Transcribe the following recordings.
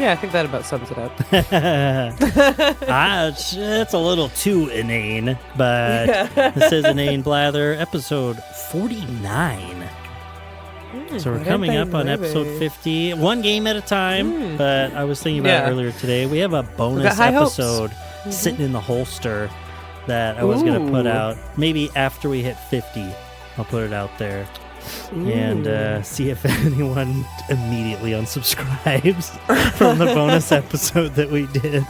Yeah, I think that about sums it up. It's a little too inane, but this is Inane Blather, episode 49. So we're coming up on episode 50, one game at a time, but I was thinking about it earlier today. We have a bonus episode sitting in the holster that I was going to put out. Maybe after we hit 50, I'll put it out there. And see if anyone immediately unsubscribes from the bonus episode that we did.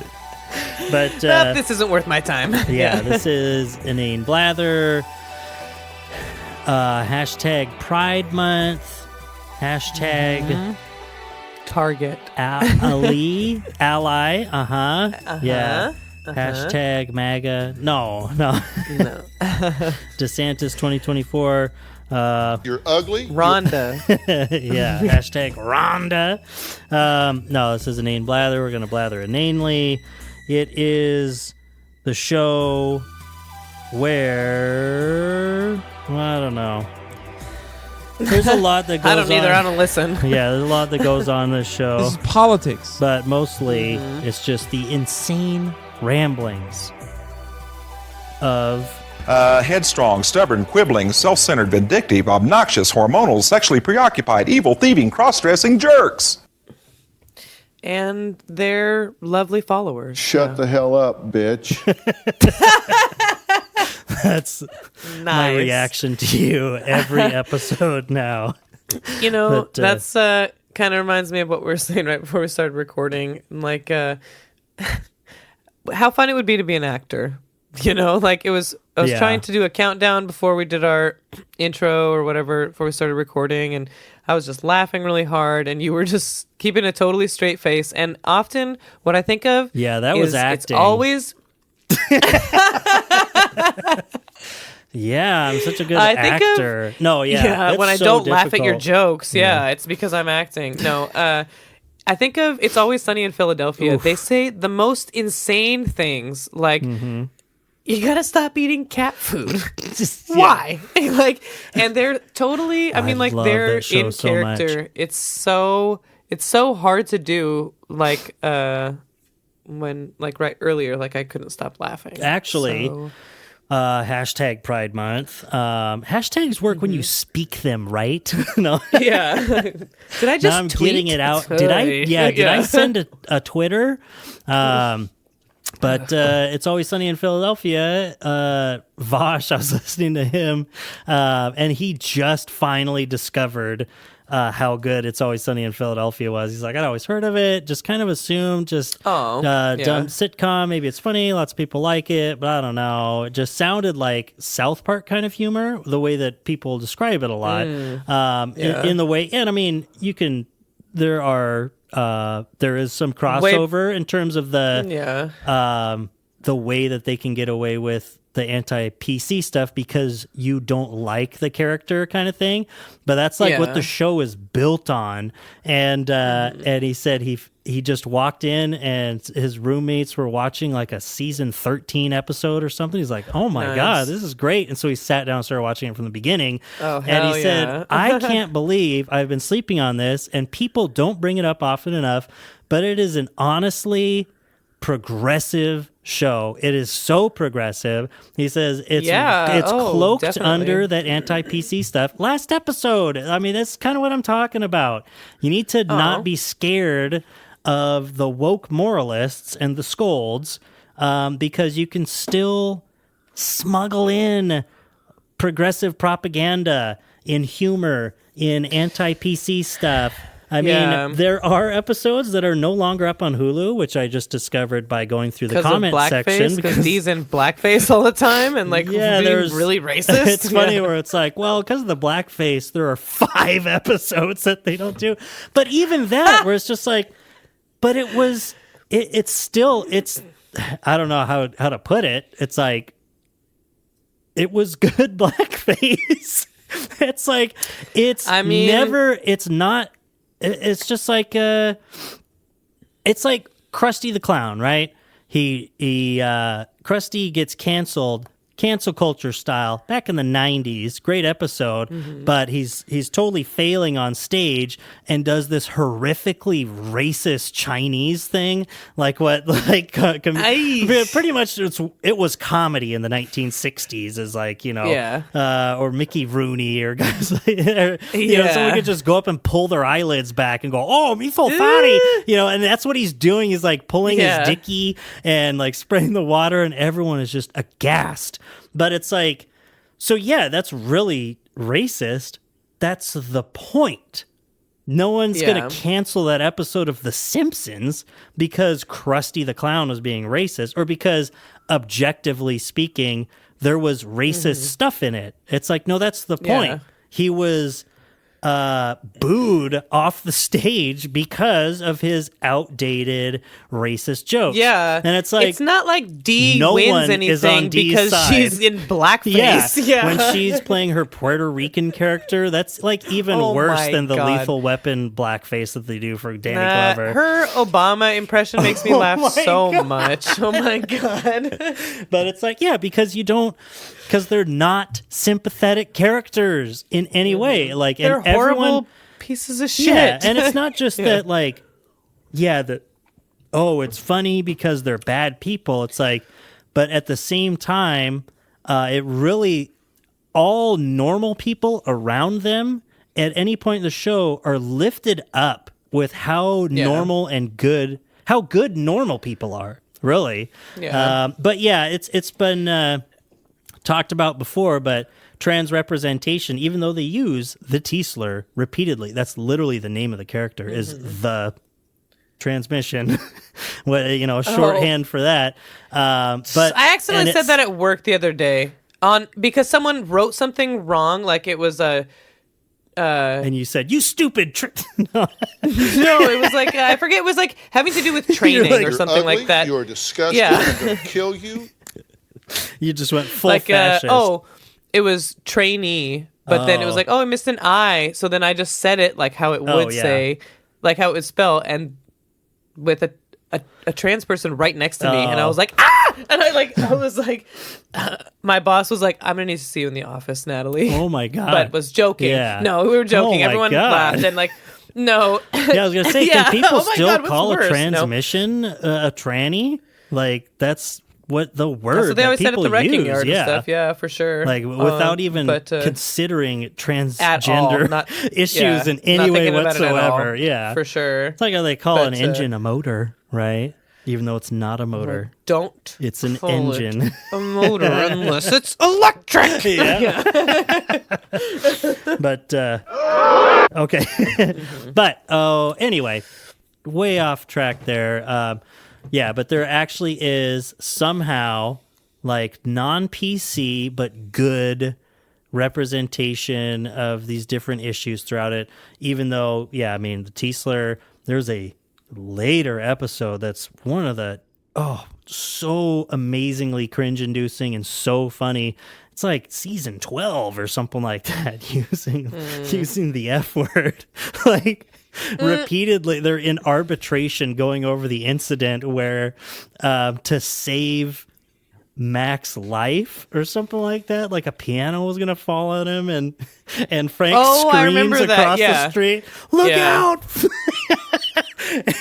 But this isn't worth my time. Yeah, this is Inane Blather. Hashtag Pride Month. Hashtag Target. Ally. Yeah. Hashtag MAGA. No. DeSantis 2024. You're ugly. Rhonda. Yeah. Hashtag Rhonda. No, this is Inane Blather. We're going to blather inanely. It is the show where... Well, I don't know. There's a lot that goes on. I don't either. I don't listen. Yeah, there's a lot that goes on this show. This is politics. But mostly, it's just the insane ramblings of... headstrong, stubborn, quibbling, self-centered, vindictive, obnoxious, hormonal, sexually preoccupied, evil, thieving, cross-dressing jerks. And their lovely followers. Shut the hell up, bitch. That's my reaction to you every episode now. You know, but, that's kind of reminds me of what we were saying right before we started recording. Like, how fun it would be to be an actor. You know, like I was trying to do a countdown before we did our intro or whatever, before we started recording, and I was just laughing really hard, and you were just keeping a totally straight face. And often what I think of was acting. It's always... Yeah, I'm such a good actor. When I don't laugh at your jokes, it's because I'm acting. No, I think of It's Always Sunny in Philadelphia. Oof. They say the most insane things, like... You gotta stop eating cat food. Why? Like, and they're totally. I mean, like they're in character. So it's so hard to do. Like, when like earlier, like I couldn't stop laughing. Actually, hashtag Pride Month. Hashtags work when you speak them, right? No. Yeah. Did I just? Now I'm getting it out. Did I? Yeah. Did I send a Twitter? But It's Always Sunny in Philadelphia. Vosh, I was listening to him, and he just finally discovered how good It's Always Sunny in Philadelphia was. He's like, I'd always heard of it, just kind of assumed, dumb sitcom, maybe it's funny, lots of people like it, but I don't know. It just sounded like South Park kind of humor, the way that people describe it a lot. In the way, and I mean, there is some crossover in terms of the way that they can get away with the anti-PC stuff because you don't like the character kind of thing. But that's like what the show is built on. And he said he just walked in and his roommates were watching like a season 13 episode or something. He's like, oh my God, this is great. And so he sat down and started watching it from the beginning. Oh, and he said, I can't believe I've been sleeping on this and people don't bring it up often enough, but it is an honestly progressive show. It is so progressive. He says it's cloaked under that anti-PC stuff. Last episode, I mean, that's kind of what I'm talking about. You need to not be scared of the woke moralists and the scolds because you can still smuggle in progressive propaganda, in humor, in anti-PC stuff. I mean, there are episodes that are no longer up on Hulu, which I just discovered by going through the comment section. Because he's in blackface all the time and like being really racist. It's funny where it's like, well, because of the blackface, there are 5 episodes that they don't do. But even that, where it's just like, but it's I don't know how to put it. It's like, it was good blackface. It's like, it's just like it's like Krusty the Clown, right? Krusty gets canceled cancel culture style back in the 90s. Great episode, but he's totally failing on stage and does this horrifically racist Chinese thing. Pretty much it was comedy in the 1960s, is like, or Mickey Rooney or guys like someone could just go up and pull their eyelids back and go, oh, me so funny, and that's what he's doing. He's like pulling his dicky and like spraying the water, and everyone is just aghast. But it's like, so yeah, that's really racist. That's the point. No one's going to cancel that episode of The Simpsons because Krusty the Clown was being racist, or because, objectively speaking, there was racist stuff in it. It's like, no, that's the point. Yeah. He was booed off the stage because of his outdated racist jokes. Yeah. And it's like, it's not like Dee wins anything because she's in blackface. Yeah. When she's playing her Puerto Rican character, that's like even worse than the Lethal Weapon blackface that they do for Danny Glover. Her Obama impression makes me laugh so much. Oh my God. But it's like, yeah, because they're not sympathetic characters in any way. Like, they're and everyone, horrible pieces of shit. Yeah, and it's not just that, like, it's funny because they're bad people. It's like, but at the same time, it really, all normal people around them at any point in the show are lifted up with how normal and good, how good normal people are, really. Yeah. But yeah, it's been talked about before, but trans representation, even though they use the T slur repeatedly, that's literally the name of the character, is the transmission. Shorthand for that. But I accidentally said that at work the other day because someone wrote something wrong, like it was a. And you said, "You stupid!" No, it was like I forget. It was like having to do with training or something ugly, like that. You're disgusting. Yeah. I'm going to kill you. You just went full fascist. It was trainee, but then it was like, I missed an I. So then I just said it like how it would say, like how it would spell, and with a trans person right next to me, and I was like, ah! And I was like, my boss was like, I'm gonna need to see you in the office, Natalie. Oh my God. But was joking. Yeah. No, we were joking. Everyone laughed and like, no. Yeah, I was gonna say, can people still call a transmission a tranny? Like, that's what the word that's what they always said at the wrecking yard and stuff. Yeah, for sure. Like, without even considering transgender issues in any way whatsoever. Yeah, for sure. It's like how they call an engine a motor, right? Even though it's not a motor. It's an engine. A motor unless it's electric. Yeah. But okay. But anyway, way off track there. Yeah, but there actually is somehow like non-PC but good representation of these different issues throughout it. Even though, the T-slur, there's a later episode that's one of the so amazingly cringe-inducing and so funny. It's like season 12 or something like that, using the F word. Like, repeatedly, they're in arbitration going over the incident where to save Mac's life or something like that, like a piano was gonna fall on him, and Frank screams across the street, "Look out!"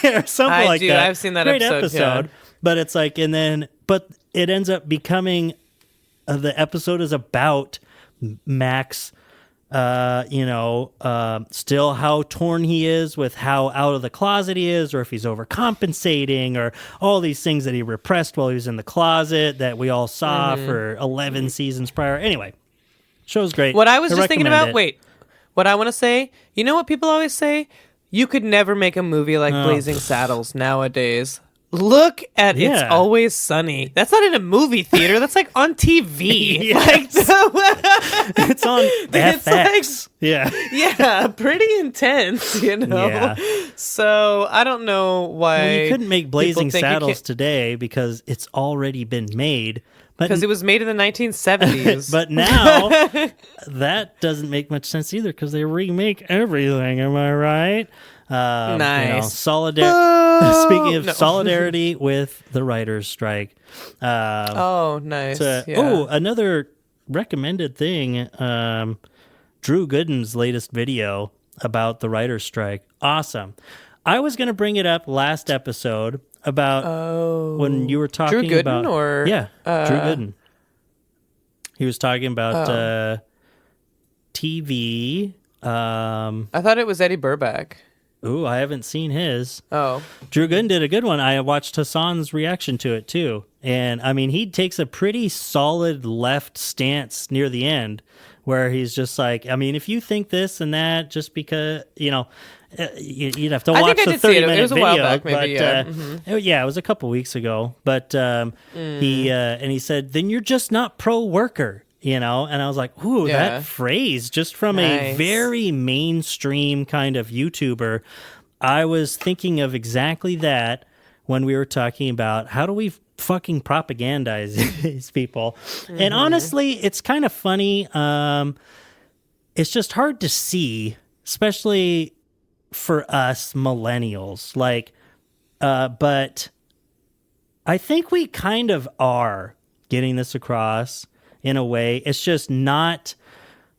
or something like that. I've seen that Great episode. Yeah. But it's like, but it ends up becoming the episode is about Mac's. Still how torn he is with how out of the closet he is, or if he's overcompensating, or all these things that he repressed while he was in the closet that we all saw for 11 seasons prior. Anyway, show's great. What I was just thinking about, what I want to say, you know what people always say? You could never make a movie like Blazing Saddles nowadays. Look at It's Always Sunny. That's not in a movie theater. That's like on TV. It's on FX. Yeah, pretty intense, Yeah. So I don't know why you couldn't make Blazing Saddles today because it's already been made. Because it was made in the 1970s. But now, that doesn't make much sense either because they remake everything. Am I right? Nice. Speaking of solidarity with the writers' strike. Nice. Another recommended thing. Drew Gooden's latest video about the writers' strike. Awesome. I was going to bring it up last episode about when you were talking Drew Gooden about... or... Yeah, Drew Gooden. He was talking about TV. I thought it was Eddie Burback. Ooh, I haven't seen his. Oh. Drew Gooden did a good one. I watched Hassan's reaction to it, too. And, I mean, he takes a pretty solid left stance near the end where he's just like, I mean, if you think this and that, just because, you'd have to watch the 30-minute video. It was a while back, maybe, it was a couple weeks ago. But he said, then you're just not pro-worker. And I was like, ooh, that phrase, just from a very mainstream kind of YouTuber, I was thinking of exactly that when we were talking about how do we fucking propagandize these people. Mm-hmm. And honestly, it's kind of funny. It's just hard to see, especially for us millennials. But I think we kind of are getting this across. In a way, it's just not.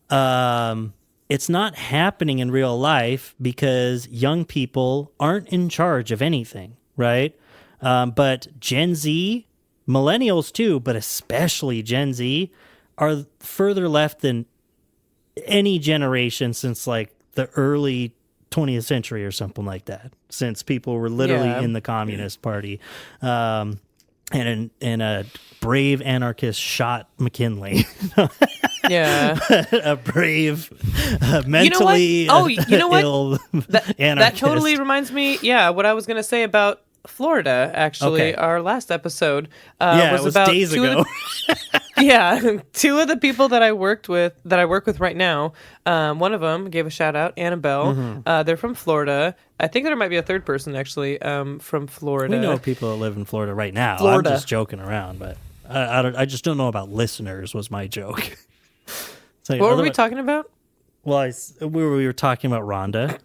It's not happening in real life because young people aren't in charge of anything, right? But Gen Z, millennials too, but especially Gen Z, are further left than any generation since like the early 20th century or something like that. Since people were literally in the Communist Party. And a brave anarchist shot McKinley. A brave, mentally ill anarchist. That totally reminds me, what I was going to say about Florida, actually. Okay. Our last episode was about days ago. Two of the people that I work with right now. One of them gave a shout out, Annabelle. Mm-hmm. They're from Florida. I think there might be a third person actually from Florida. We know people that live in Florida right now. Florida. I'm just joking around, but I just don't know about listeners. Was my joke. What were we talking about? Well, we were talking about Rhonda.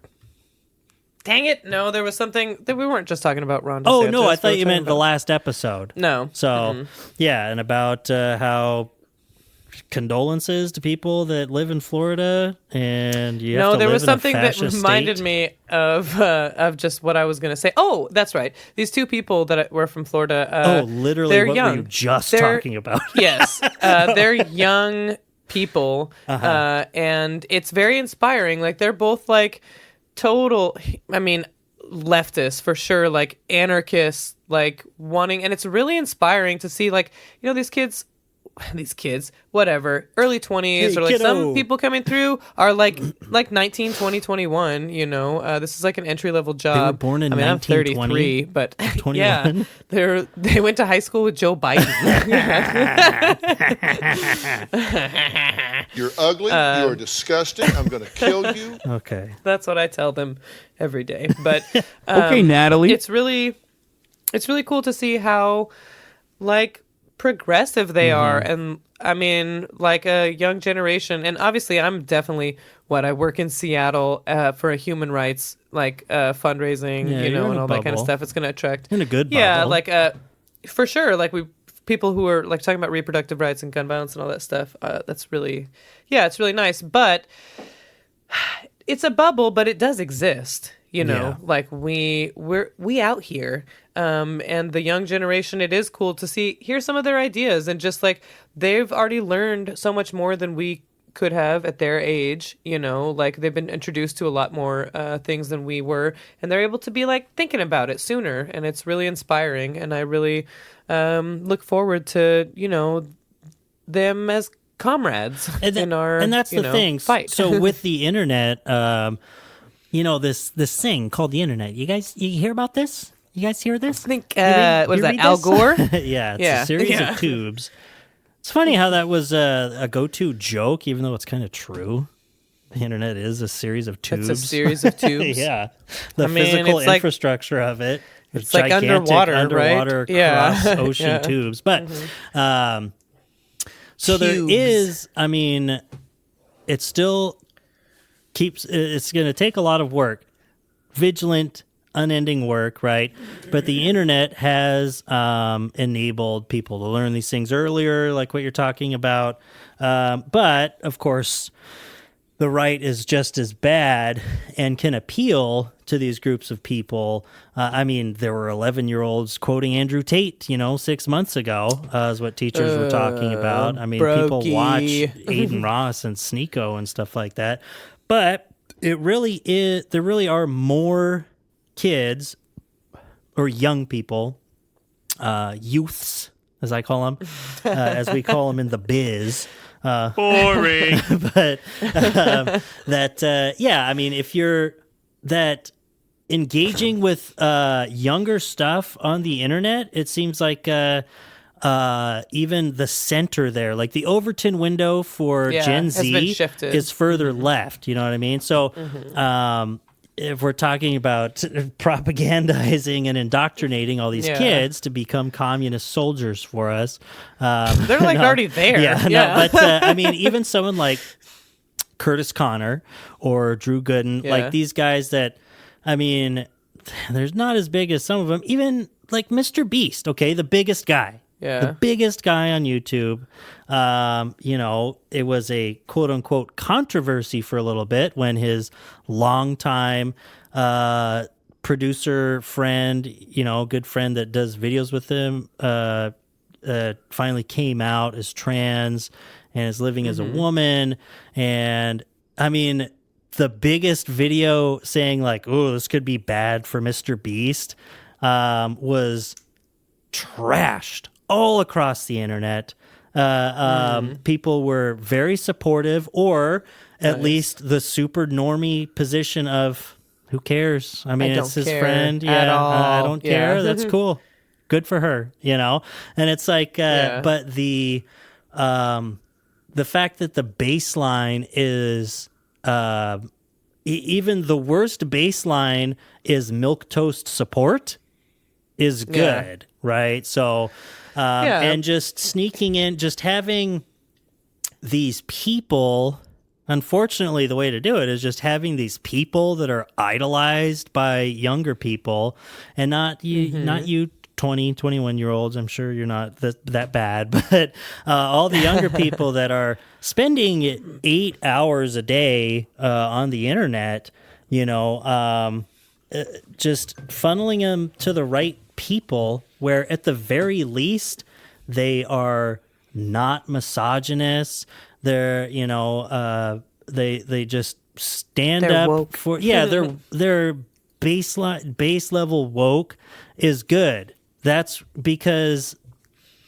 Dang it! No, there was something that we weren't just talking about Ron DeSantis. Oh no, I thought you meant the last episode. No. So and about how condolences to people that live in Florida, and you have to there live was in something a that fascist reminded state. me of just what I was going to say. Oh, that's right. These two people that were from Florida. Literally, they're what young. were you just talking about? Yes, they're young people, and it's very inspiring. Like they're both like total, leftists for sure, like anarchists, like wanting, and it's really inspiring to see, like, these kids, whatever, early 20s, or like some people coming through are like 19, 20, 21, this is like an entry-level job. They were born in 1920. I'm 33, but 21? They went to high school with Joe Biden. You're ugly. You're disgusting. I'm going to kill you. Okay. That's what I tell them every day. But okay, Natalie. It's really cool to see how like progressive they are, and like a young generation. And obviously I'm definitely I work in Seattle for a human rights fundraising, and all that kind of stuff. It's going to attract in a good bubble. For sure, like people who are like talking about reproductive rights and gun violence and all that stuff. That's really, it's really nice. But it's a bubble, but it does exist. Like we out here, and the young generation. It is cool to hear some of their ideas, and just like they've already learned so much more than we could have at their age. Like they've been introduced to a lot more things than we were, and they're able to be like thinking about it sooner, and it's really inspiring. And I really look forward to them as comrades in our and that's the thing. Fight. So with the internet, this thing called the internet. You hear about this? You guys hear this? I think was that Al Gore? Yeah, it's a series of tubes. It's funny how that was a go-to joke, even though it's kind of true. The internet is a series of tubes. It's a series of tubes. Yeah, the physical infrastructure of it. It's like underwater, right? Cross ocean tubes. But so there is. It still keeps. It's going to take a lot of work vigilant, unending work, right? But the internet has enabled people to learn these things earlier, like what you're talking about. But, of course, the right is just as bad and can appeal to these groups of people. I mean, there were 11-year-olds quoting Andrew Tate, 6 months ago, is what teachers were talking about. I mean, people watch Aiden Ross and Sneeko and stuff like that. But there really are more kids or young people, youths, as I call them, as we call them in the biz. Boring. But I mean, if you're that engaging with younger stuff on the internet, it seems like even the center there, like the Overton window for Gen Z is further left. You know what I mean? So if we're talking about propagandizing and indoctrinating all these kids to become communist soldiers for us, they're like already there. But I mean, even someone like Curtis Connor or Drew Gooden, like these guys that, I mean, there's not as big as some of them. Even like Mr. Beast, okay, the biggest guy. The biggest guy on YouTube. It was a quote unquote controversy for a little bit when his longtime producer friend, good friend that does videos with him, finally came out as trans and is living as a woman. And I mean, the biggest video saying like, oh, this could be bad for Mr. Beast, was trashed all across the internet. People were very supportive, or at least the super normie position of who cares? I mean, it's his friend. I don't care. That's cool. Good for her, And it's like, but the fact that the baseline is, even the worst baseline is milquetoast support is good, right? So, and just sneaking in, just having these people, unfortunately, the way to do it is just having these people that are idolized by younger people, and not you 20, 21-year-olds. I'm sure you're not that bad, but all the younger people that are spending 8 hours a day on the internet, just funneling them to the right people, where at the very least they are not misogynist. They're they just stand up woke. For their base level woke is good. That's because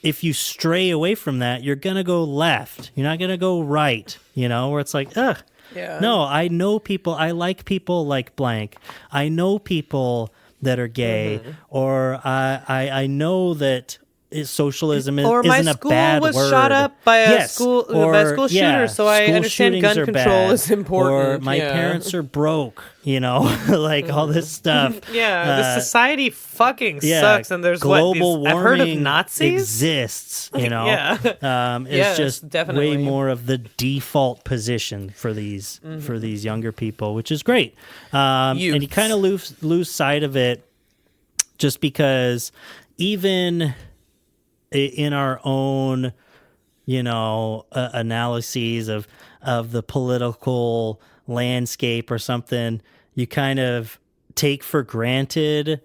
if you stray away from that, you're gonna go left. You're not gonna go right. Where it's like, ugh. Yeah. No, I know people. I like people like blank. I know people that are gay, or I know that socialism isn't a bad word. Or my school was shot up by a school shooter, so I understand gun control is important. Or my parents are broke, like all this stuff. The society fucking sucks, and there's global warming. I've heard of Nazis exists, it's just definitely way more of the default position for these younger people, which is great. And you kind of lose sight of it, just because even in our own, analyses of the political landscape or something, you kind of take for granted,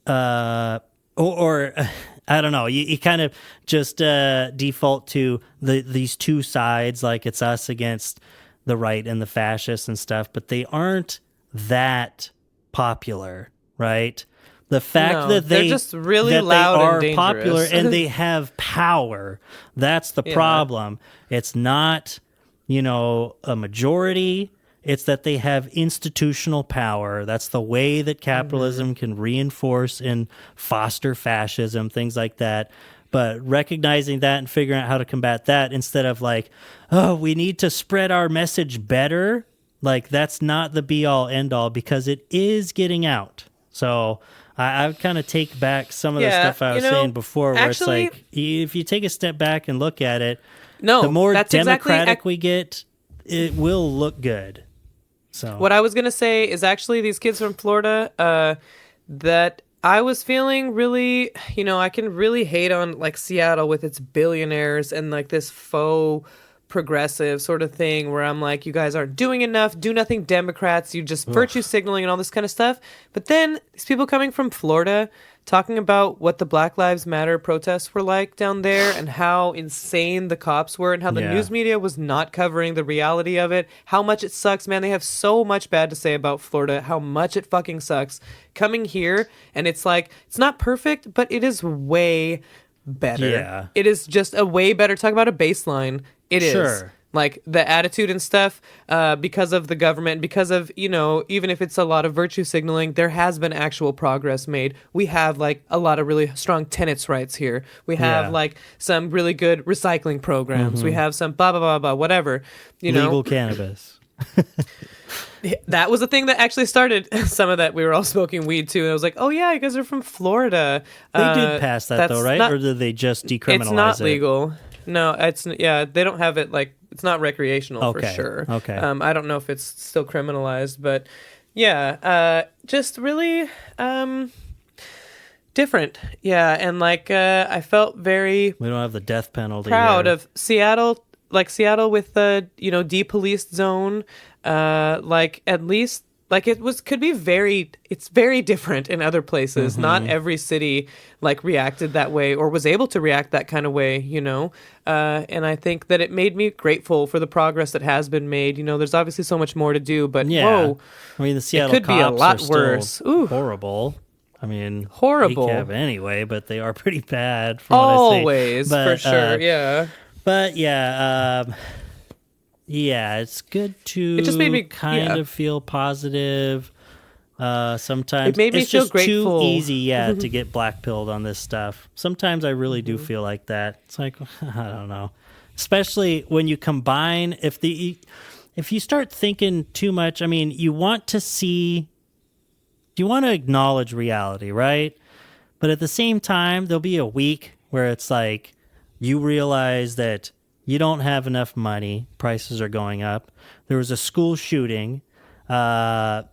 or I don't know, you kind of just default to these two sides, like it's us against the right and the fascists and stuff, but they aren't that popular, right? The fact that they're just really loud and popular and they have power, that's the problem. It's not, a majority. It's that they have institutional power. That's the way that capitalism can reinforce and foster fascism, things like that. But recognizing that and figuring out how to combat that, instead of like, oh, we need to spread our message better. Like, that's not the be-all, end-all, because it is getting out. So I would kind of take back some of the stuff I was saying before, where it's like, if you take a step back and look at it, the more democratic we get, it will look good. So what I was going to say is actually these kids from Florida, that I was feeling really, I can really hate on like Seattle with its billionaires and like this faux progressive sort of thing where I'm like, you guys aren't doing enough, do nothing Democrats, you just virtue signaling and all this kind of stuff. But then these people coming from Florida talking about what the Black Lives Matter protests were like down there and how insane the cops were and how the news media was not covering the reality of it, how much it sucks, man. They have so much bad to say about Florida, how much it fucking sucks. Coming here, and it's like, it's not perfect, but it is way better. Yeah. It is just a way better. Talk about a baseline. It is. Sure. Like the attitude and stuff, because of the government, because of, even if it's a lot of virtue signaling, there has been actual progress made. We have like a lot of really strong tenants' rights here. We have like some really good recycling programs. We have some blah, blah, blah, blah, whatever. Legal cannabis. That was the thing that actually started some of that. We were all smoking weed too. And I was like, oh yeah, you guys are from Florida. They did pass that though, right? Or did they just decriminalize it? It's not legal. No, they don't have it like, it's not recreational for sure. Okay. I don't know if it's still criminalized, but yeah, just really different. Yeah, and like I felt very we don't have the death penalty. Proud here. of Seattle, like Seattle with the depoliced zone. Like at least like it's very different in other places. Not every city like reacted that way or was able to react that kind of way, and I think that it made me grateful for the progress that has been made. There's obviously so much more to do, but whoa, I mean the Seattle it could be a cops lot are worse. Ooh. Horrible. I mean, horrible anyway, but they are pretty bad. From always, what I say. For sure, yeah. But yeah. Yeah, it's good to it just made me kind of feel positive. Sometimes it made me it's feel just grateful. too easy, to get black-pilled on this stuff. Sometimes I really do feel like that. It's like, I don't know. Especially when you combine, if you start thinking too much, I mean, you want to acknowledge reality, right? But at the same time, there'll be a week where it's like, you realize that you don't have enough money. Prices are going up. There was a school shooting new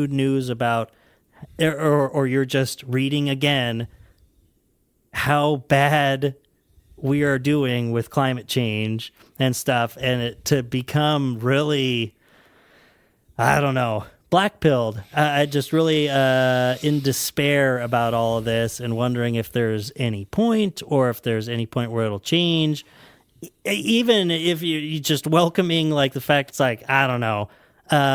news about, or you're just reading again how bad we are doing with climate change and stuff, and it to become really, I don't know, black-pilled. I just really in despair about all of this and wondering if there's any point or if there's any point where it'll change. Even if you just welcoming like the fact it's like, I don't know,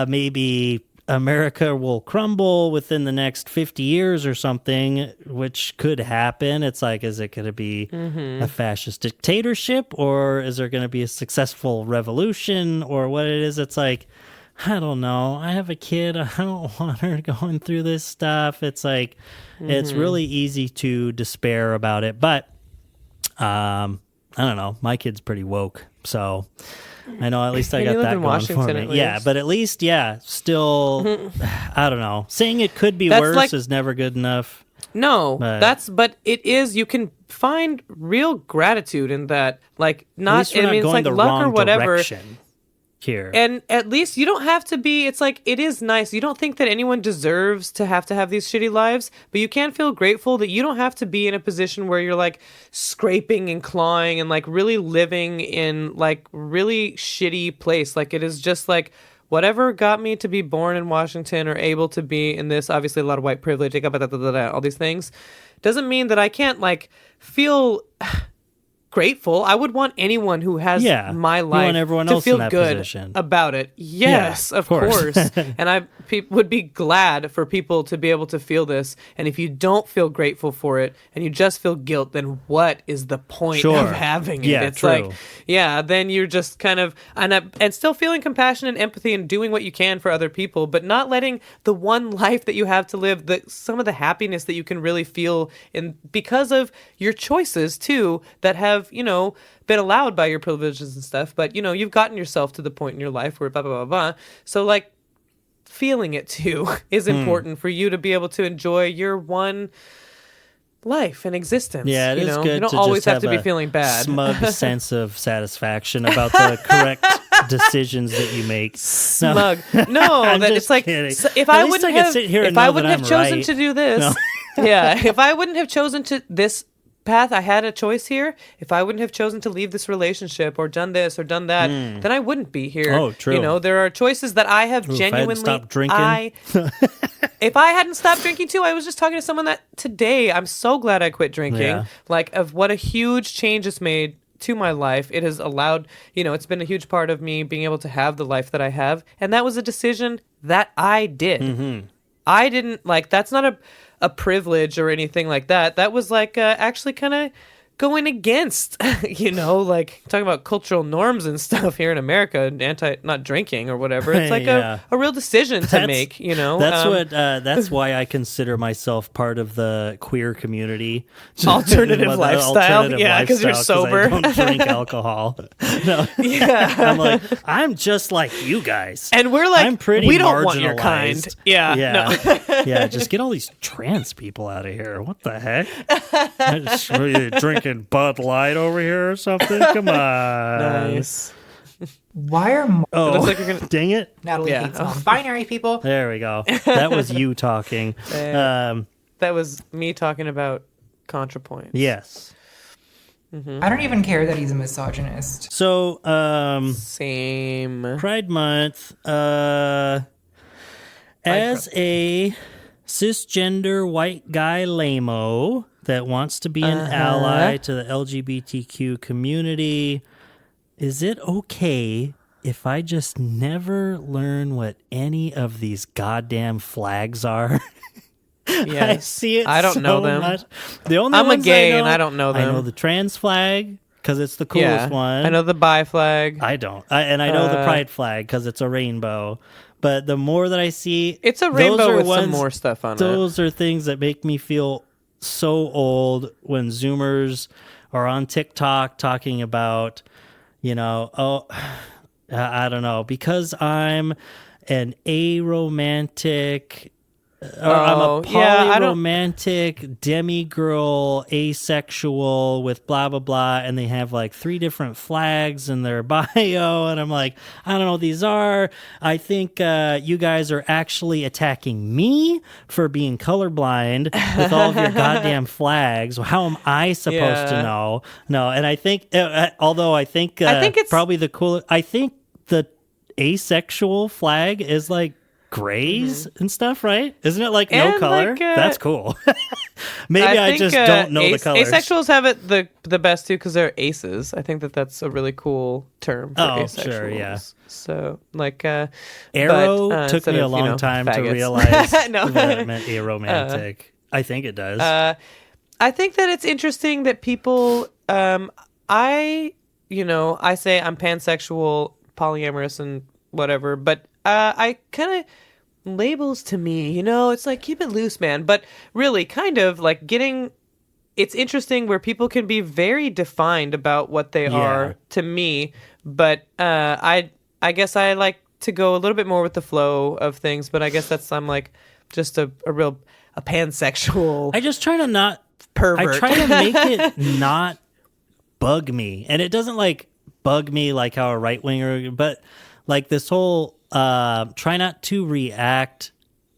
maybe America will crumble within the next 50 years or something, which could happen. It's like, is it going to be a fascist dictatorship, or is there going to be a successful revolution, or what it is? It's like, I don't know. I have a kid. I don't want her going through this stuff. It's like, it's really easy to despair about it. But, I don't know. My kid's pretty woke. So I know at least I got that going for me. Yeah, but at least, still, I don't know. Saying it could be worse is never good enough. No, but it is, you can find real gratitude in that. Like, not, I mean, it's like luck or whatever. Here. And at least you don't have to be, it's like, it is nice. You don't think that anyone deserves to have these shitty lives, but you can feel grateful that you don't have to be in a position where you're like scraping and clawing and like really living in like really shitty place. Like, it is just like, whatever got me to be born in Washington or able to be in this, obviously a lot of white privilege, all these things, doesn't mean that I can't like feel grateful. I would want anyone who has my life to feel good about it. Yes, of course. And I would be glad for people to be able to feel this. And if you don't feel grateful for it and you just feel guilt, then what is the point of having it? It's like, then you're just kind of, and still feeling compassion and empathy and doing what you can for other people, but not letting the one life that you have to live, some of the happiness that you can really feel in because of your choices too, that have, been allowed by your privileges and stuff, but you've gotten yourself to the point in your life where blah, blah, blah, blah. So like feeling it too is important for you to be able to enjoy your one life and existence. Yeah, it is good. You don't always have to be feeling bad. Smug sense of satisfaction about the correct decisions that you make. Smug. No, that it's like so if I wouldn't have chosen to do this. No. Yeah, if I wouldn't have chosen to this path, I had a choice here. If I wouldn't have chosen to leave this relationship or done this or done that, then I wouldn't be here. Oh, true. You know, there are choices that I have genuinely. If I hadn't stopped drinking. If I hadn't stopped drinking too, I was just talking to someone that today. I'm so glad I quit drinking. Yeah. Like, of what a huge change it's made to my life. It has allowed, it's been a huge part of me being able to have the life that I have, and that was a decision that I did. Mm-hmm. I didn't that's not a privilege or anything like that. That was actually kind of going against, talking about cultural norms and stuff here in America, and not drinking or whatever. It's like a real decision to make, That's why I consider myself part of the queer community. Alternative lifestyle. Because you're sober. I don't drink alcohol. No. Yeah. I'm like, I'm just like you guys. And we're like, I'm pretty we don't want your kind. Yeah. No. Yeah, just get all these trans people out of here. What the heck? I just really drinking Bud Light over here or something? Come on. Nice. Why are it looks like you're gonna dang it. Natalie hates non-binary people. There we go. That was you talking. That was me talking about ContraPoints. Yes. Mm-hmm. I don't even care that he's a misogynist. So, same. Pride Month. As a cisgender white guy lame-o that wants to be an ally to the LGBTQ community, is it okay if I just never learn what any of these goddamn flags are? Yes. I see it. I don't know them. Much. The only I'm a gay and I don't know them. I know the trans flag because it's the coolest one. I know the bi flag. I don't. I know the pride flag because it's a rainbow. But the more that I see, it's a rainbow with some more stuff on it. Those are things that make me feel so old when Zoomers are on TikTok talking about, I don't know, because I'm an aromantic, I'm a polyromantic demi-girl, asexual with blah, blah, blah, and they have like 3 different flags in their bio, and I'm like, I don't know what these are. I think you guys are actually attacking me for being colorblind with all of your goddamn flags. How am I supposed to know? No, and I think, although I think it's probably the coolest, I think the asexual flag is like grays and stuff, right? Isn't it like no color? That's cool. Maybe I just don't know the colors. Asexuals have it the best too because they're aces. I think that's a really cool term for asexuals. Sure, yeah. So Arrow took me a long time to realize that it meant aromantic. I think it does. I think that it's interesting that people I say I'm pansexual, polyamorous, and whatever, but I kind of labels to me, it's like keep it loose, man. But really, kind of like it's interesting where people can be very defined about what they are to me. But I guess I like to go a little bit more with the flow of things. But I guess I'm like just a pansexual. I just try to not pervert. I try to make it not bug me, and it doesn't like bug me like how a right winger, but like this whole. Try not to react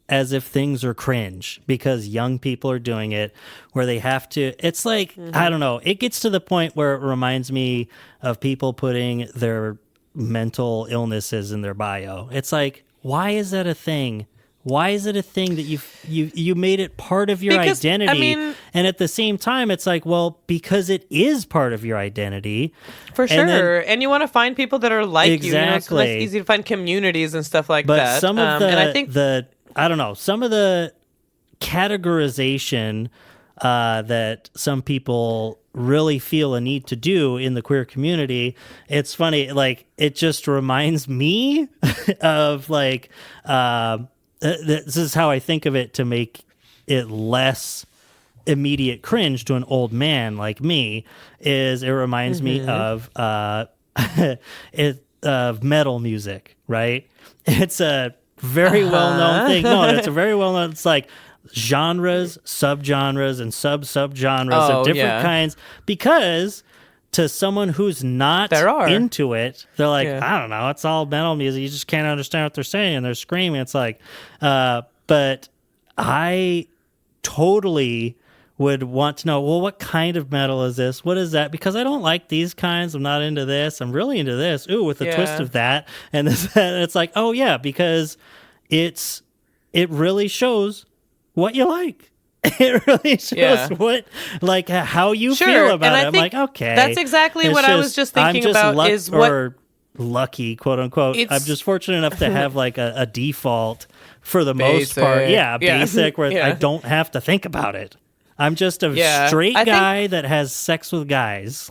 as if things are cringe because young people are doing it where they have to. It's like, I don't know. It gets to the point where it reminds me of people putting their mental illnesses in their bio. It's like, why is that a thing? Why is it a thing that you made it part of your identity? And at the same time, it's like, well, because it is part of your identity. For sure. And you want to find people that are like you. It's easy to find communities and stuff like that. But some of and I think I don't know, some of the categorization that some people really feel a need to do in the queer community, it's funny, like, it just reminds me of, like, this is how I think of it to make it less immediate cringe to an old man like me, is it reminds me of of metal music, right? It's a very well-known thing. No, it's a very well-known, it's like subgenres, and subgenres of different kinds, because to someone who's not into it, they're like, I don't know, it's all metal music. You just can't understand what they're saying. They're screaming. It's like, but I totally would want to know, well, what kind of metal is this? What is that? Because I don't like these kinds. I'm not into this. I'm really into this. Ooh, with a twist of that. And it's like, oh yeah, because it really shows what you like. It really shows what, like, how you feel about it. I'm like, okay. That's exactly what I was just thinking about is what... Or lucky, quote unquote. I'm just fortunate enough to have like a default for the most part. Yeah, basic, where I don't have to think about it. I'm just a straight guy that has sex with guys.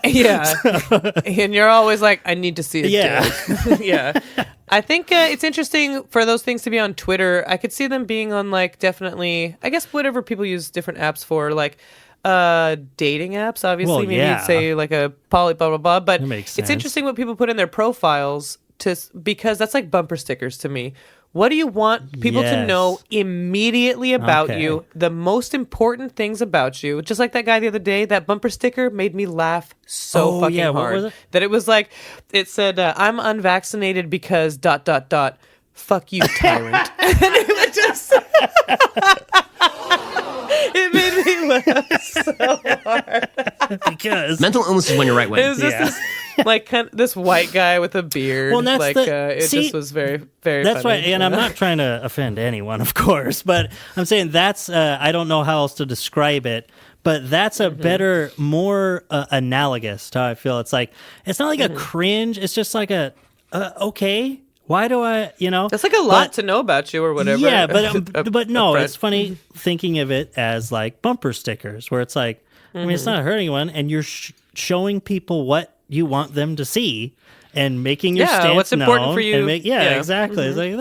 And you're always like, I need to see it. I think it's interesting for those things to be on Twitter. I could see them being on, like, definitely, I guess whatever people use different apps for, like dating apps, obviously. Maybe you'd say like a poly blah blah blah. But it's interesting what people put in their profiles because that's like bumper stickers to me. What do you want people to know immediately about you? The most important things about you. Just like that guy the other day, that bumper sticker made me laugh so fucking hard. What was it? That it was like, it said, I'm unvaccinated because ... Fuck you, tyrant. And it was just... It made me laugh so hard. Because mental illness is when you're right wing. It was just this, like, kind of this white guy with a beard. Well, that's like, just was very, very that's funny. Right, and I'm not trying to offend anyone, of course, but I'm saying that's, I don't know how else to describe it, but that's a better, more analogous to how I feel. It's like, it's not like a cringe, it's just like a, okay, why do I, That's like a lot to know about you or whatever. Yeah, but no, it's funny thinking of it as like bumper stickers, where it's like, I mean, it's not hurting anyone, and you're showing people what you want them to see and making your stance what's important known for you. And exactly. It's like,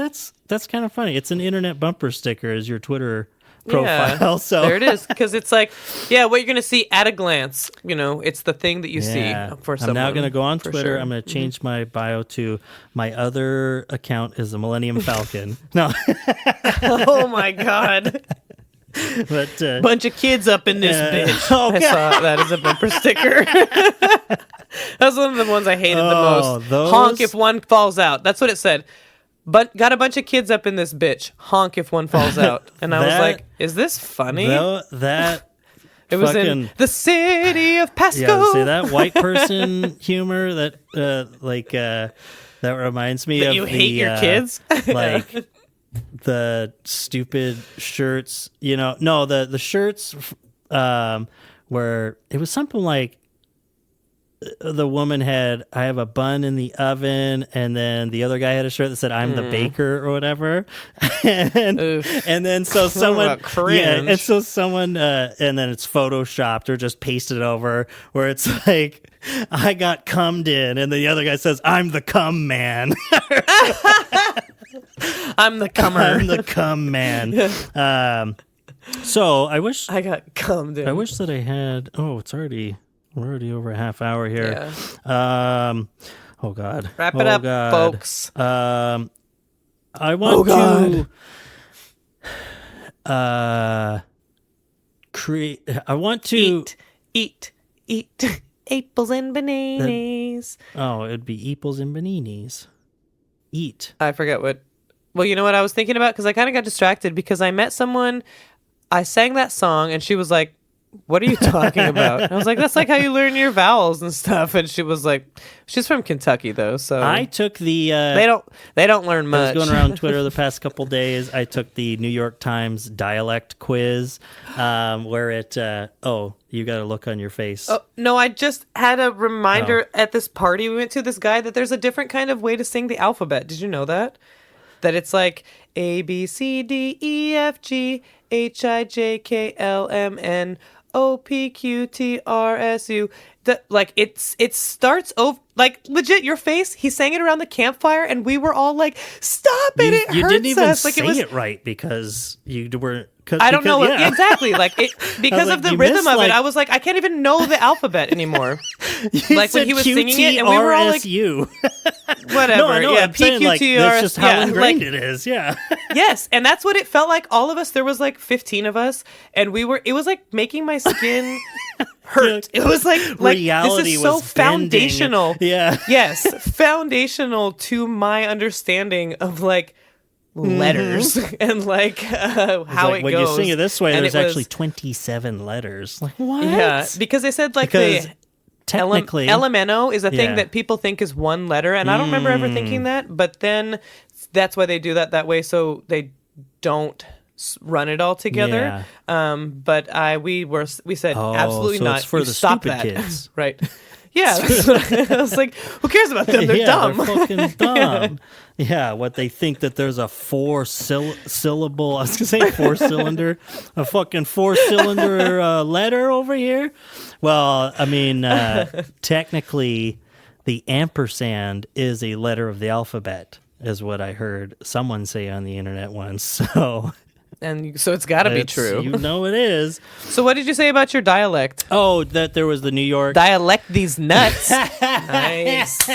that's kind of funny. It's an internet bumper sticker as your Twitter profile. So there it is, because it's like, what you're going to see at a glance. It's the thing that you see for someone. I'm now going to go on Twitter. Sure. I'm going to change my bio to my other account is the Millennium Falcon. No. Oh my God. But bunch of kids up in this bitch. I saw that as a bumper sticker. That's one of the ones I hated the most. Honk if one falls out. That's what it said. But got a bunch of kids up in this bitch. Honk if one falls out. And I was like, is this funny? It was in the city of Pasco. Yeah, see that white person humor that that reminds me that of you hate your kids? Like the stupid shirts, no, the shirts where it was something like the woman had, I have a bun in the oven, and then the other guy had a shirt that said, I'm the baker or whatever. and then so someone, and so someone, and then it's photoshopped or just pasted over where it's like, I got cummed in, and the other guy says, I'm the cum man. I'm the cummer. I'm the cum man. So I wish I got cummed in. I wish that I had, we're already over a half hour here. Oh God. Wrap it up, folks. I want to create. I want to eat apples and bananas. It'd be apples and bananas. Eat. I forget what. Well, you know what I was thinking about, because I kind of got distracted because I met someone. I sang that song and she was like, what are you talking about? And I was like, that's like how you learn your vowels and stuff. And she was like, she's from Kentucky though, so I took the they don't learn much. I was going around Twitter the past couple days. I took the New York Times dialect quiz, where it you got a look on your face. Oh no, I just had a reminder at this party we went to, this guy, that there's a different kind of way to sing the alphabet. Did you know that it's like A B C D E F G H I J K L M N O P Q T R S U. Like it starts over, like legit. Your face. He sang it around the campfire, and we were all like, "Stop it! It hurts us." You didn't even like say it right because you weren't. I don't know exactly. Like because of the rhythm of it, I was like, I can't even know the alphabet anymore. Like when he was singing it, and we were all like, whatever. No, I know. Yeah, I'm saying, like, that's just how ingrained it is. Yeah. Yes, and that's what it felt like. All of us, there was like 15 of us, and it was like making my skin hurt. It was like reality this is so was bending. foundational. Yeah. Yes, foundational to my understanding of like letters and like how like, it when goes. you sing it this way, And there's it was- actually 27 letters. Like, what? Yeah, because they said like Because the technically, LMNO is a thing Yeah. that people think is one letter, and I don't remember ever thinking that. But then that's why they do that way, so they don't run it all together. But we said absolutely so not. it's for You the stop stupid that. kids. Right. Yeah, that's what I was like, who cares about them? They're dumb. They're fucking dumb. Yeah, what they think that there's a syllable, I was going to say four-cylinder, a fucking four-cylinder letter over here. Well, I mean, technically, the ampersand is a letter of the alphabet, is what I heard someone say on the internet once. So... And so it's got to be true. You know it is. So what did you say about your dialect? Oh, that there was the New York... Dialect these nuts. Nice.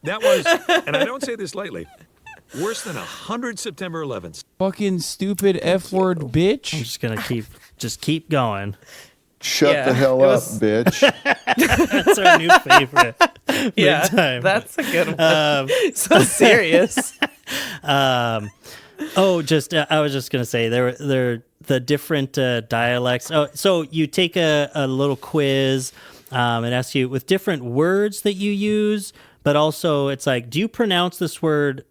That was, and I don't say this lightly, worse than 100 September 11th. Fucking stupid F-word I'm bitch. just going to keep going. Shut the hell up, bitch. That's our new favorite. Yeah, time. that's a good one. So serious. I was just gonna say they're the different dialects. Oh, so you take a little quiz and asks you with different words that you use, but also it's like, do you pronounce this word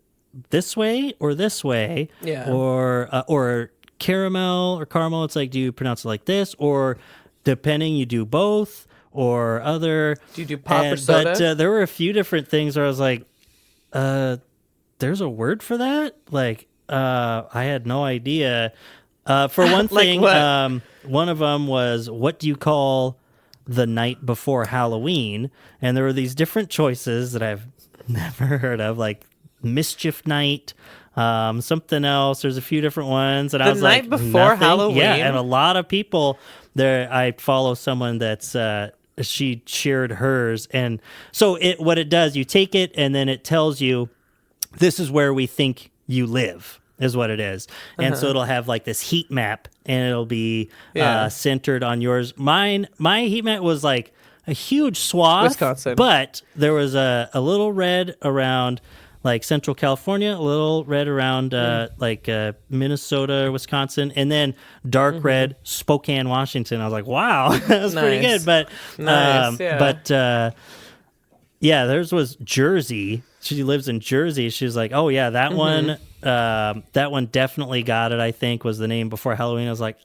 this way or this way? Yeah. Or caramel or caramel. It's like, do you pronounce it like this, or depending, you do both or other. Do you do pop or soda? But there were a few different things where I was like, there's a word for that? Like, I had no idea. For one thing, one of them was, what do you call the night before Halloween? And there were these different choices that I've never heard of, like mischief night, something else. There's a few different ones. And I was like, the night before Halloween? Yeah, and a lot of people there. I follow someone that's... she shared hers, and so what it does, you take it and then it tells you this is where we think you live, is what it is. And so it'll have like this heat map, and it'll be centered on yours. My heat map was like a huge swath, Wisconsin, but there was a little red around like Central California, a little red around Minnesota, Wisconsin, and then dark red Spokane, Washington. I was like, wow, that was pretty good. But theirs was Jersey. She lives in Jersey. She was like, oh yeah, that one definitely got it. I think was the name before Halloween. I was like,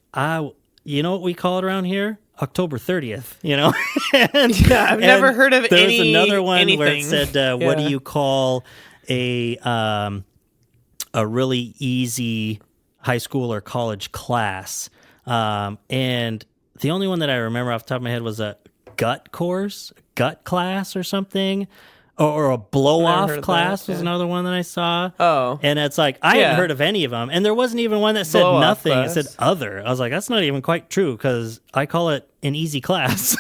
you know what we call it around here? October 30th, you know? I've never heard of there was another one anything. where it said, what do you call a really easy high school or college class? And the only one that I remember off the top of my head was a gut class or something. Or a blow-off class was another one that I saw. Oh. And it's like, I hadn't heard of any of them. And there wasn't even one that said nothing. Class. It said other. I was like, that's not even quite true, because I call it an easy class.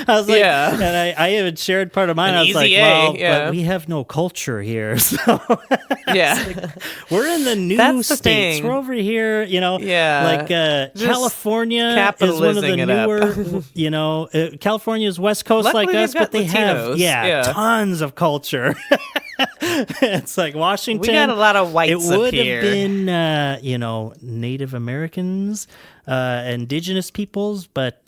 I was like, and I even shared part of mine. I was like, but we have no culture here. So we're in the new states. We're over here, you know, like California is one of the newer, you know, California is West Coast. Luckily, like us, but they Latinos. have tons of culture. It's like Washington. We got a lot of whites It would up here. have been, Native Americans, indigenous peoples, but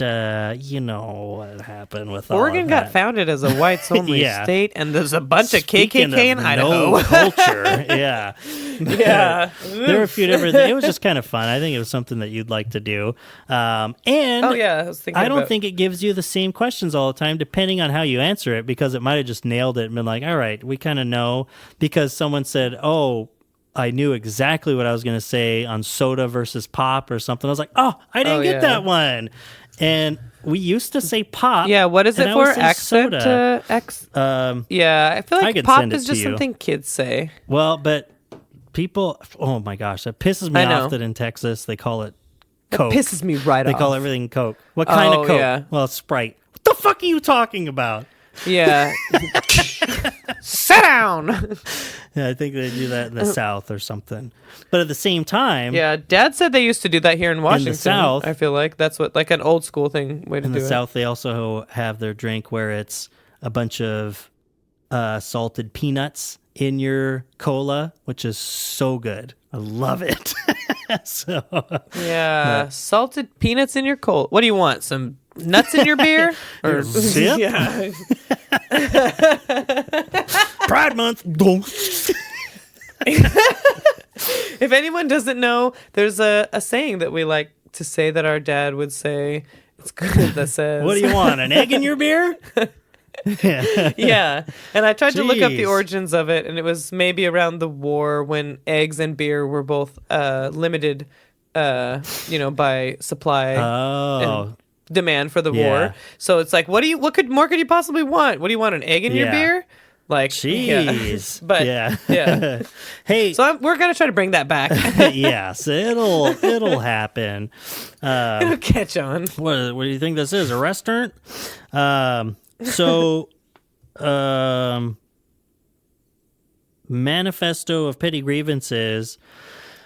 you know what happened with Oregon all of that. got founded as a whites-only state, and there's a bunch of KKK in Idaho. No culture, yeah. There were a few different things. It was just kind of fun. I think it was something that you'd like to do. And I don't think it gives you the same questions all the time, depending on how you answer it, because it might have just nailed it and been like, all right, we kind of know, because someone said, oh, I knew exactly what I was going to say on soda versus pop or something. I was like, oh, I didn't get that one. And we used to say pop. Yeah, what is it for? Accent soda. I feel like pop is just something kids say. Well, but people, oh my gosh, that pisses me off that in Texas they call it Coke. That pisses me right off. They call everything Coke. What kind of Coke? Yeah. Well, Sprite. What the fuck are you talking about? Yeah. Sit down. Yeah, I think they do that in the South or something. But at the same time, yeah, Dad said they used to do that here in Washington. In the South, I feel like that's what like an old school thing way to do it. In the South, they also have their drink where it's a bunch of salted peanuts in your cola, which is so good. I love it. Salted peanuts in your cola. What do you want? Some nuts in your beer? Or zip? Yeah. Pride Month. If anyone doesn't know, there's a saying that we like to say that our dad would say. It's good that says, "What do you want? An egg in your beer?" Yeah. And I tried to look up the origins of it, and it was maybe around the war when eggs and beer were both limited, by supply and demand for the war. So it's like, what more could you possibly want? What do you want? An egg in your beer? Like, jeez. Yeah. But yeah. Hey, so we're gonna try to bring that back. Yes, it'll happen. It'll catch on. What do you think this is? A restaurant? Manifesto of Petty Grievances.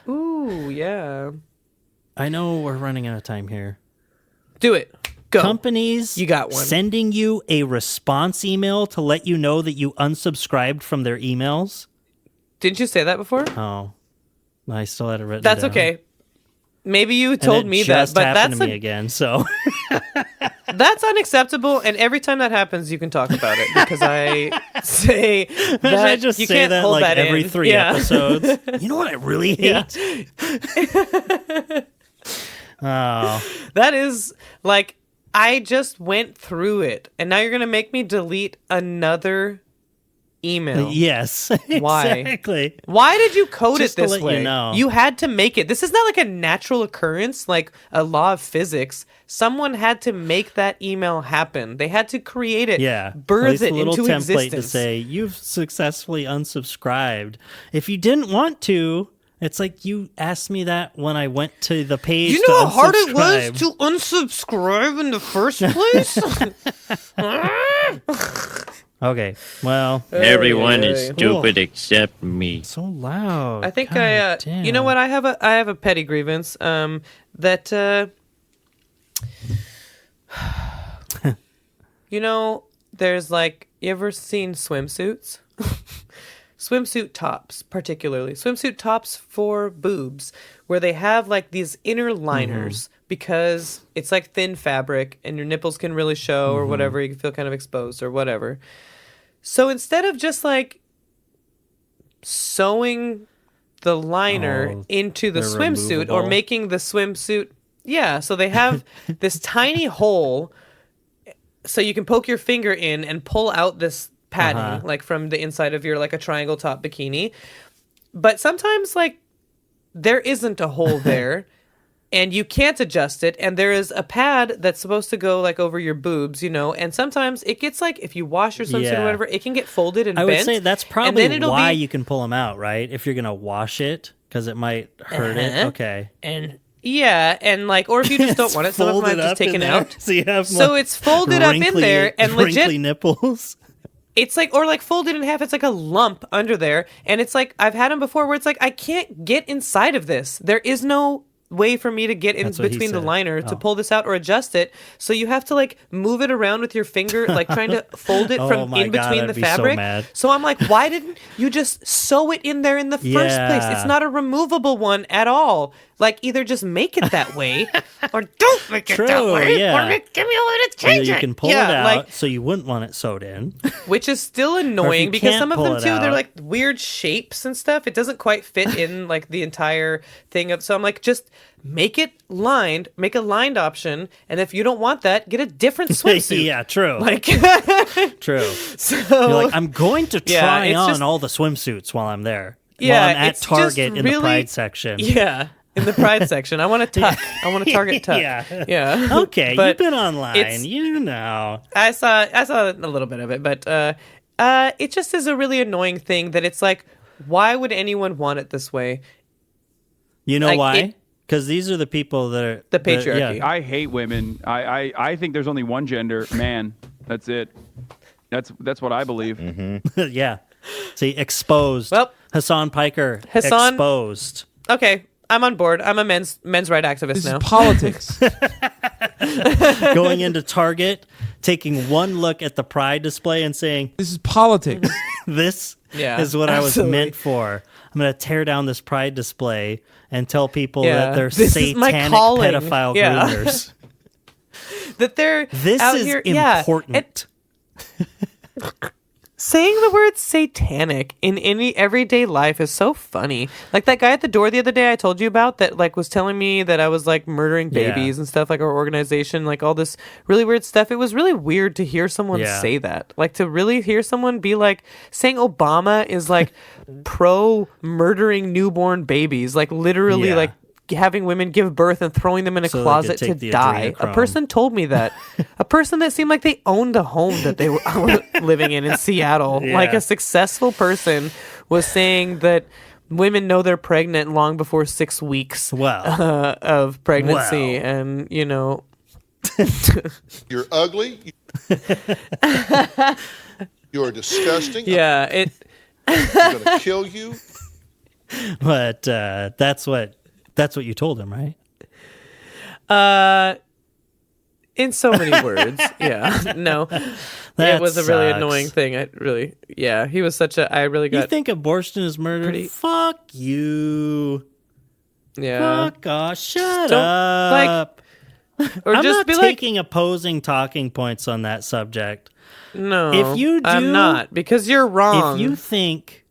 Ooh, yeah. I know we're running out of time here. Do it. Go. Companies you got one. Sending you a response email to let you know that you unsubscribed from their emails. Didn't you say that before? Oh, I still had it written That's down. Okay. Maybe you told me that, but happened to me again. So that's unacceptable. And every time that happens, you can talk about it because I say that I just you say can't that hold like that every in. 3 episodes. You know what I really hate? Oh, that is like I just went through it, and now you're gonna make me delete another email. Yes, why? Exactly. Why did you code Just it this to let way? you know. You had to make it. This is not like a natural occurrence, like a law of physics. Someone had to make that email happen. They had to create it, birth it a little into template existence. to say you've successfully unsubscribed. If you didn't want to, it's like you asked me that when I went to the page. You know to how hard it was unsubscribe. to unsubscribe in the first place? Okay, well, everyone is stupid except me. So loud. I think God you know what? I have a petty grievance. That there's like, you ever seen swimsuits? Swimsuit tops, particularly swimsuit tops for boobs, where they have like these inner liners because it's like thin fabric and your nipples can really show or whatever. You can feel kind of exposed or whatever. So instead of just like sewing the liner into the swimsuit or making the swimsuit, so they have this tiny hole so you can poke your finger in and pull out this padding like from the inside of your like a triangle top bikini. But sometimes like there isn't a hole there. And you can't adjust it, and there is a pad that's supposed to go like over your boobs, and sometimes it gets like, if you wash your swimsuit or whatever, it can get folded and I bent. would say that's probably why you can pull them out, right? If you're gonna wash it, because it might hurt it. Okay. And like, or if you just don't want it, some of them are just taken out. So it's folded up in there, and legit nipples. It's like, or like folded in half. It's like a lump under there, and it's like, I've had them before where it's like, I can't get inside of this. There is no way for me to get in between the liner to pull this out or adjust it, so you have to like move it around with your finger, like trying to fold it from in between the fabric. So I'm like, why didn't you just sew it in there in the first place? It's not a removable one at all. Like, either just make it that way or don't make it that way, or give me a way to change it. You can pull it out, so you wouldn't want it sewed in. Which is still annoying because some of them too, out, they're like weird shapes and stuff. It doesn't quite fit in like the entire thing of. So I'm like, just make it lined, make a lined option, and if you don't want that, get a different swimsuit. Yeah, true. Like, true. So you're like, I'm going to try on all the swimsuits while I'm there. Yeah, while I'm at Target in the Pride section. Yeah. In the Pride section. I want to tuck. I want to Target tuck. Yeah. Okay, but you've been online. You know. I saw a little bit of it, but it just is a really annoying thing that it's like, why would anyone want it this way? You know why? Because these are the people that are the patriarchy. I hate women. I think there's only one gender, man. That's it. That's what I believe. Yeah. See, exposed. Well, Hassan Piker, Hassan- exposed. Okay, I'm on board. I'm a men's right activist This now. is politics. Going into Target, taking one look at the Pride display and saying, This is politics. this Yeah, is what I was absolutely. meant for. I'm going to tear down this Pride display and tell people Yeah, that they're this is my satanic calling. pedophile Yeah. groomers. That they're This out is here, yeah, important. saying the word satanic in any everyday life is so funny. Like that guy at the door the other day I told you about that like was telling me that I was like murdering babies and stuff, like our organization, like all this really weird stuff. It was really weird to hear someone say that. Like to really hear someone be like saying Obama is like pro murdering newborn babies, like literally like having women give birth and throwing them in a So they closet could to take the die. A adrenochrome. person told me that. A person that seemed like they owned the home that they were living in Seattle. Yeah. Like a successful person was saying that women know they're pregnant long before 6 weeks of pregnancy. Wow. And, you know. You're ugly. You're disgusting. Yeah. I'm going to kill you. But that's what you told him, right? In so many words. Yeah. No. That it was a really sucks. annoying thing. He was such a, I really got. You think abortion is murder? Fuck you. Yeah. Fuck off. Shut Don't, up. Or I'm just not be taking opposing talking points on that subject. No. If you do, I'm not, because you're wrong. If you think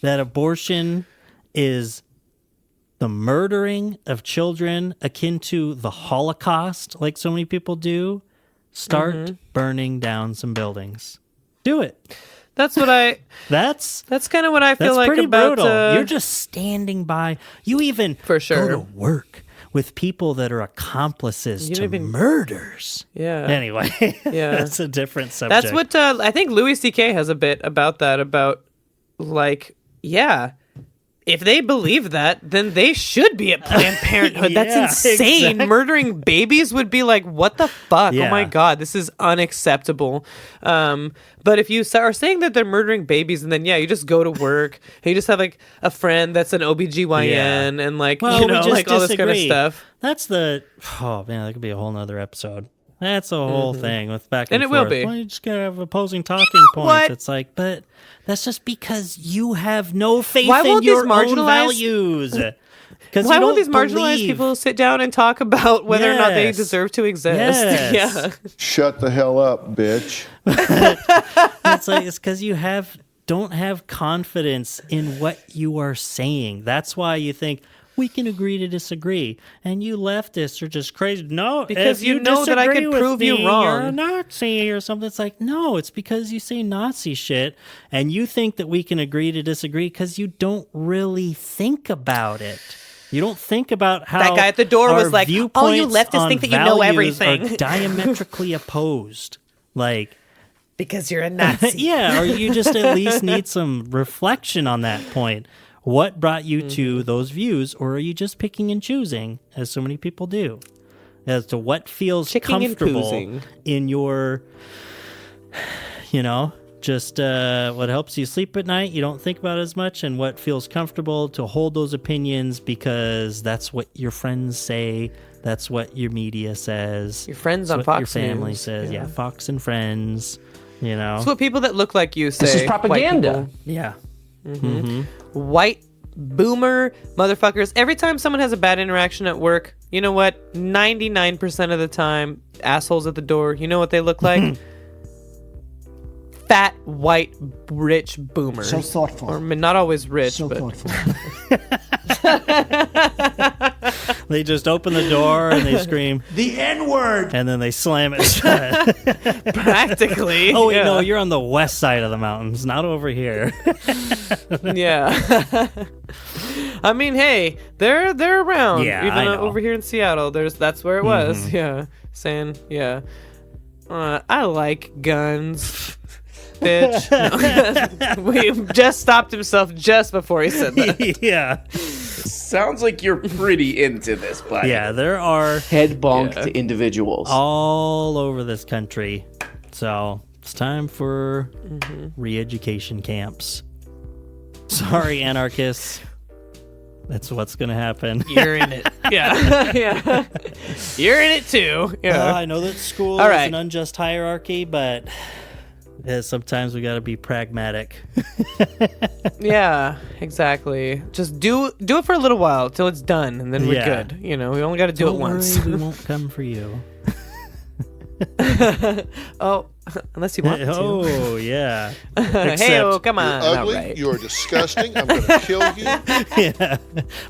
that abortion is the murdering of children akin to the Holocaust, like so many people do, start burning down some buildings. Do it. That's what I. That's kind of what I feel that's like pretty about. brutal. You're just standing by. You even For sure. go to work with people that are accomplices You to don't even- murders. Yeah. Anyway, Yeah. that's a different subject. That's what I think Louis C.K. has a bit about that. About like, yeah, if they believe that, then they should be at Planned Parenthood. That's Yeah, insane. exactly. Murdering babies would be like, what the fuck? Yeah. Oh my god, this is unacceptable. But if you are saying that they're murdering babies, and then you just go to work, and you just have like a friend that's an OBGYN, and like Well, you know, we just like all this kind of disagree. stuff. That's the that could be a whole nother episode. That's a whole thing with back and And it forth. will be. Well, you just gotta have opposing talking points. What? It's like, but that's just because you have no faith Why in won't your these own marginalized- values. Why won't these marginalized people sit down and talk about whether or not they Yes. deserve to exist? Yes. Yeah. Shut the hell up, bitch. It's like it's because you don't have confidence in what you are saying. That's why you think we can agree to disagree. And you leftists are just crazy. No, Because if you know that I disagree could with prove you me, wrong. You're a Nazi or something. It's like, no, it's because you say Nazi shit and you think that we can agree to disagree because you don't really think about it. You don't think about how That guy at the door our was like, "Oh, you viewpoints leftists on think that you know values everything." are diametrically opposed. Like, Because you're a Nazi. yeah, or you just at least need some reflection on that point. What brought you to those views, or are you just picking and choosing, as so many people do, as to what feels Chicking and comfortable choosing. in your, just what helps you sleep at night, you don't think about it as much, and what feels comfortable to hold those opinions because that's what your friends say, that's what your media says. Your friends that's on what Fox your family News. says. Yeah. Yeah, Fox and Friends, It's what people that look like you say. This is propaganda. Yeah. White boomer motherfuckers. Every time someone has a bad interaction at work, you know what? 99% of the time, assholes at the door, you know what they look like? Fat, white, rich boomers. So thoughtful. Or not always rich, So but thoughtful. They just open the door and they scream, The N-word. and then they slam it shut. practically. Oh, wait, yeah. no, you're on the west side of the mountains, not over here. Yeah. I mean, hey, they're around. Yeah, Even I know. over here in Seattle, that's where it was. Yeah. Saying, yeah. I like guns. Bitch. No. We just stopped himself just before he said that. Yeah. Sounds like you're pretty into this, Black. Yeah, there are Head bonked individuals. all over this country. So It's time for re-education camps. Sorry, anarchists. That's what's going to happen. You're in it. Yeah. Yeah. You're in it too. Yeah. I know that school All is right. an unjust hierarchy, but sometimes we got to be pragmatic. Yeah, exactly. Just do it for a little while till it's done, and then we're good. We only got to do it once. We won't come for you. Oh, unless you want to. Oh, yeah. Hey, come You're on. ugly. All right. You're disgusting. I'm going to kill you. Yeah.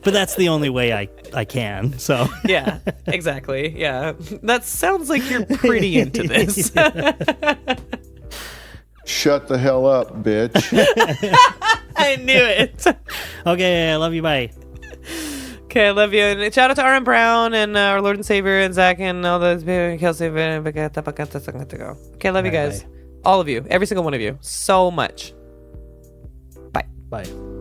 But that's the only way I can. So Yeah, exactly. Yeah. That sounds like you're pretty into this. Shut the hell up, bitch. I knew it. okay, I love you. Bye. Okay, I love you. And shout out to R.M. Brown and our Lord and Savior and Zach and all those people. Kelsey. Okay, I love you guys. Bye. All of you. Every single one of you. So much. Bye. Bye.